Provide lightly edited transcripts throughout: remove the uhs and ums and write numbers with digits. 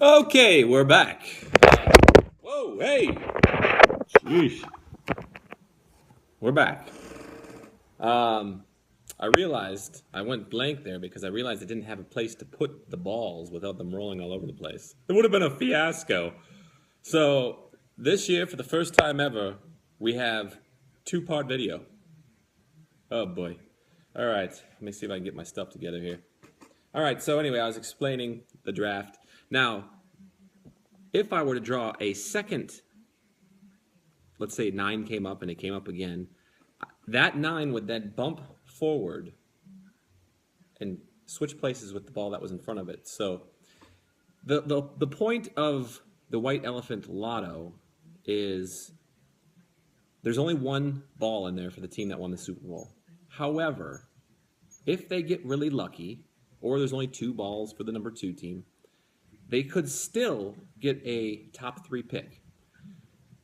Okay, we're back. Whoa, hey. Sheesh. We're back. Um, I realized I went blank there because I realized I didn't have a place to put the balls without them rolling all over the place. It would have been a fiasco. So this year, for the first time ever, we have two-part video. Oh boy. All right, let me see if I can get my stuff together here. All right, so anyway, I was explaining the draft. Now, if I were to draw a second, let's say 9 came up and it came up again, that 9 would then bump forward and switch places with the ball that was in front of it. So the point of the white elephant lotto is there's only one ball in there for the team that won the Super Bowl. However, if they get really lucky, or there's only 2 balls for the number 2 team, they could still get a top 3 pick.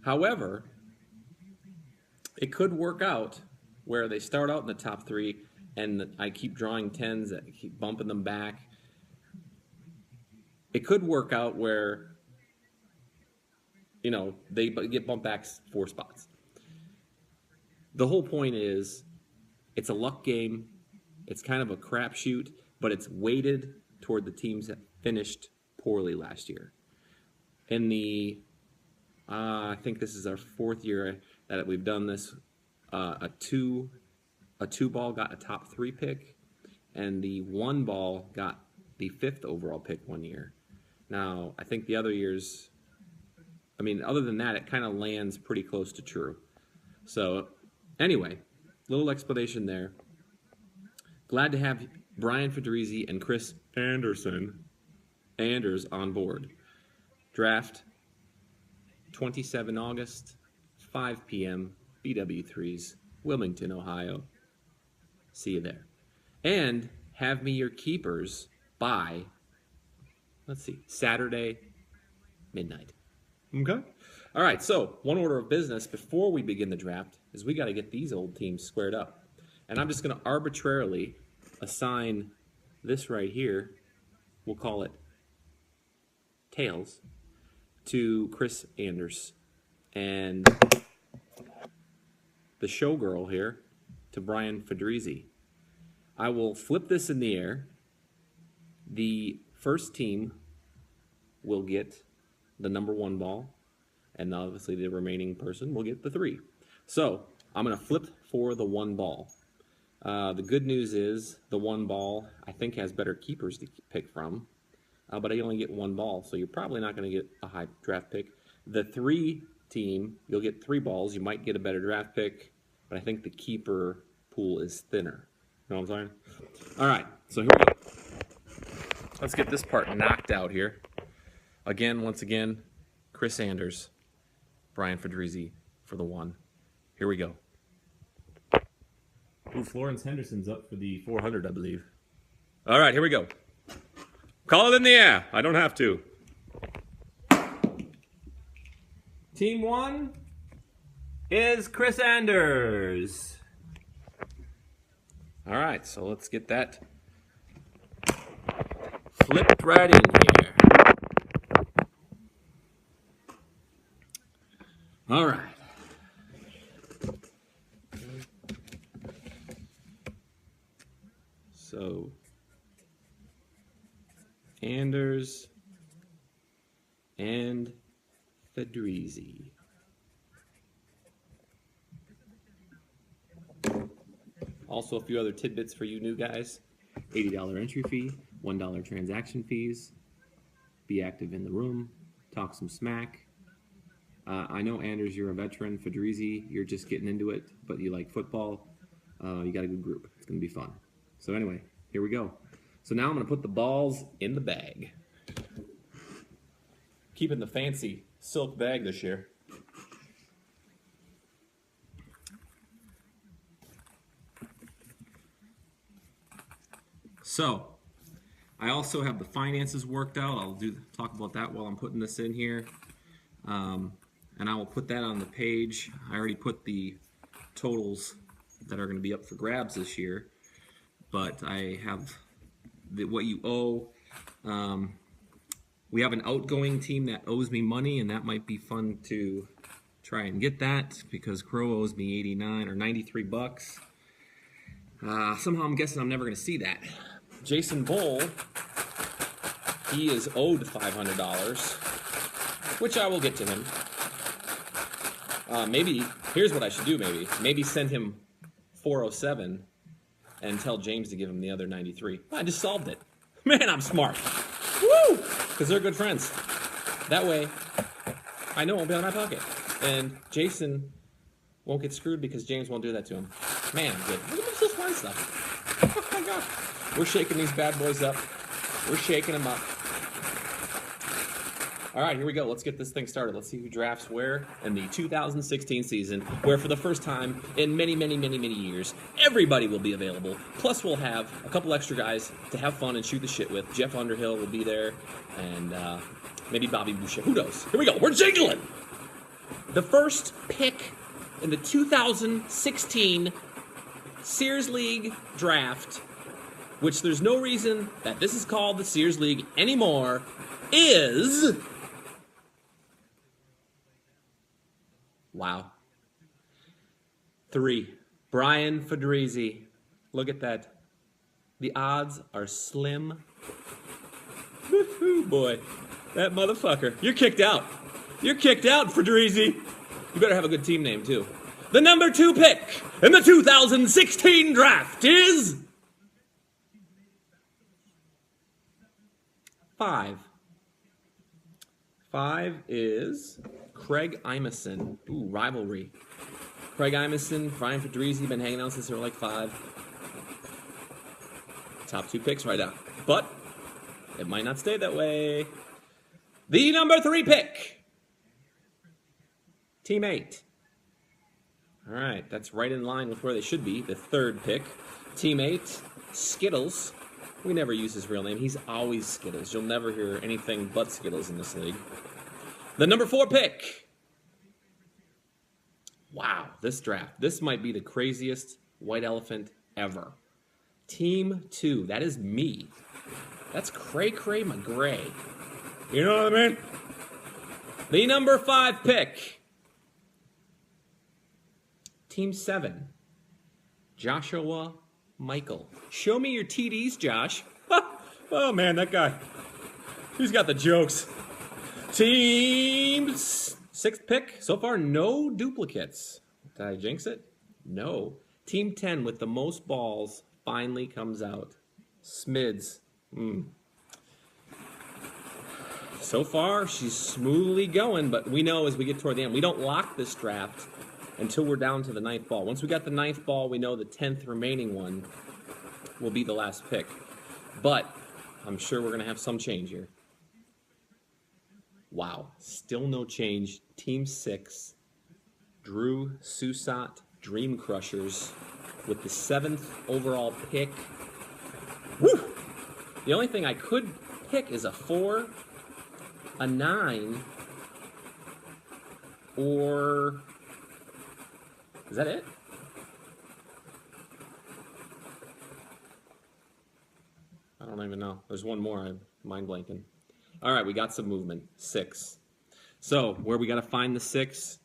However, it could work out where they start out in the top 3 and I keep drawing 10s, I keep bumping them back. It could work out where, they get bumped back 4 spots. The whole point is it's a luck game. It's kind of a crapshoot, but it's weighted toward the teams that finished poorly last year. In the, I think this is our 4th year that we've done this. A two ball got a top 3 pick, and the 1 ball got the 5th overall pick one year. Now, I think the other years, other than that, it kind of lands pretty close to true. So, anyway, little explanation there. Glad to have Brian Federizi and Chris Anders on board. Draft 27 August, 5 p.m., BW3s, Wilmington, Ohio. See you there. And have me your keepers by, Saturday midnight. Okay? All right, so one order of business before we begin the draft is we got to get these old teams squared up. And I'm just going to arbitrarily assign this right here, we'll call it Tails, to Chris Anders. And the showgirl here to Brian Federizi. I will flip this in the air. The first team will get the number 1 ball, and obviously the remaining person will get the 3. So I'm going to flip for the 1 ball. The good news is the 1 ball, I think, has better keepers to pick from, but I only get 1 ball, so you're probably not going to get a high draft pick. The 3 team, you'll get 3 balls. You might get a better draft pick, but I think the keeper pool is thinner. You know what I'm saying? All right, so here we go. Let's get this part knocked out here. Once again, Chris Anders, Brian Federizi for the 1. Here we go. Ooh, Florence Henderson's up for the 400, I believe. All right, here we go. Call it in the air. I don't have to. Team 1 is Chris Anders. All right, so let's get that flipped right in here. All right. So, Anders and Federizi. Also, a few other tidbits for you new guys. $80 entry fee, $1 transaction fees. Be active in the room. Talk some smack. I know, Anders, you're a veteran. Federizi, you're just getting into it, but you like football. You got a good group. It's going to be fun. So anyway, here we go. So now I'm going to put the balls in the bag. Keeping the fancy silk bag this year. So, I also have the finances worked out. I'll talk about that while I'm putting this in here. And I will put that on the page. I already put the totals that are going to be up for grabs this year. But I have what you owe. We have an outgoing team that owes me money, and that might be fun to try and get that because Crow owes me 89 or 93 bucks. Somehow I'm guessing I'm never going to see that. Jason Bull, he is owed $500, which I will get to him. Maybe, here's what I should do maybe send him 407 and tell James to give him the other 93. I just solved it. Man, I'm smart. Woo! Because they're good friends. That way, I know it won't be out of my pocket. And Jason won't get screwed because James won't do that to him. Man, I'm good. Look at this smart stuff. Oh my God. We're shaking these bad boys up. We're shaking them up. All right, here we go. Let's get this thing started. Let's see who drafts where in the 2016 season, where for the first time in many, many, many, many years, everybody will be available. Plus, we'll have a couple extra guys to have fun and shoot the shit with. Jeff Underhill will be there, and maybe Bobby Boucher. Who knows? Here we go. We're jingling. The first pick in the 2016 Sears League draft, which there's no reason that this is called the Sears League anymore, is... Wow. 3, Brian Fedrizzi. Look at that. The odds are slim. Woo-hoo, boy. That motherfucker. You're kicked out. You're kicked out, Fedrizzi. You better have a good team name, too. The number 2 pick in the 2016 draft is... 5. 5 is Craig Imeson. Ooh, rivalry. Craig Imeson, Brian Fedrizzi, been hanging out since they were like 5. Top 2 picks right now. But it might not stay that way. The number 3 pick. Team 8. All right, that's right in line with where they should be. The 3rd pick. Team 8, Skittles. We never use his real name. He's always Skittles. You'll never hear anything but Skittles in this league. The number 4 pick. Wow, this draft. This might be the craziest white elephant ever. Team 2. That is me. That's Cray Cray McGray. You know what I mean? The number 5 pick. Team 7. Joshua Michael. Show me your TDs, Josh. Oh, man, that guy. He's got the jokes. Team 6th pick. So far, no duplicates. Did I jinx it? No. Team 10 with the most balls finally comes out. Smids. So far, she's smoothly going, but we know as we get toward the end, we don't lock this draft until we're down to the 9th ball. Once we got the 9th ball, we know the 10th remaining one will be the last pick. But I'm sure we're going to have some change here. Wow, still no change. Team 6, Drew Susat Dream Crushers with the 7th overall pick. Woo! The only thing I could pick is a 4, a 9, or... Is that it? I don't even know. There's one more. I'm mind blanking. All right, we got some movement. 6. So, where we got to find the 6?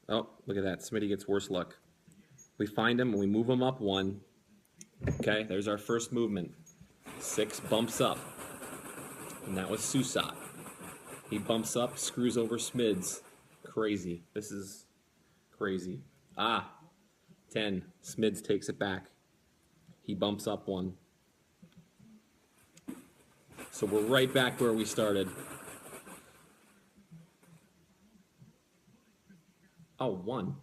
Oh, look at that. Smitty gets worse luck. We find him and we move him up 1. Okay, there's our first movement. 6 bumps up. And that was Susat. He bumps up, screws over Smids. Crazy. This is crazy. 10. Smids takes it back. He bumps up 1. So we're right back where we started. Oh, 1.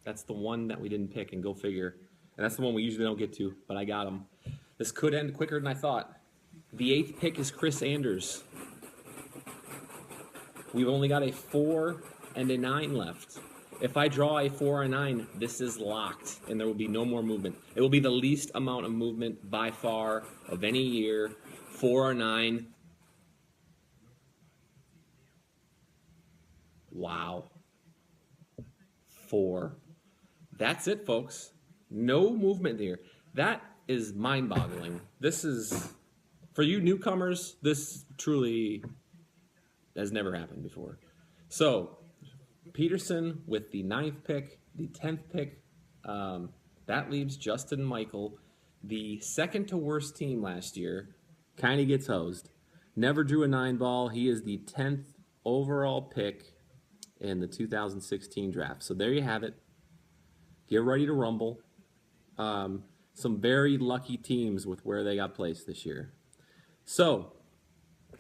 That's the one that we didn't pick, and go figure. And that's the one we usually don't get to, but I got him. This could end quicker than I thought. The 8th pick is Chris Anders. We've only got a 4 and a 9 left. If I draw a 4 or a 9, this is locked, and there will be no more movement. It will be the least amount of movement by far of any year. 4 or 9. Wow. 4. That's it, folks. No movement here. That is mind-boggling. This is, for you newcomers, this truly That's never happened before. So, Peterson with the 9th pick, the 10th pick. That leaves Justin Michael, the second to worst team last year. Kind of gets hosed. Never drew a 9 ball. He is the 10th overall pick in the 2016 draft. So there you have it. Get ready to rumble. Some very lucky teams with where they got placed this year. So,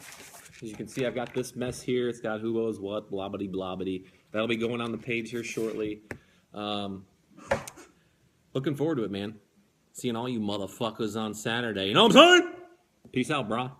as you can see, I've got this mess here. It's got who knows what, blobbity blobbity. That'll be going on the page here shortly. Looking forward to it, man. Seeing all you motherfuckers on Saturday. You know what I'm saying? Peace out, brah.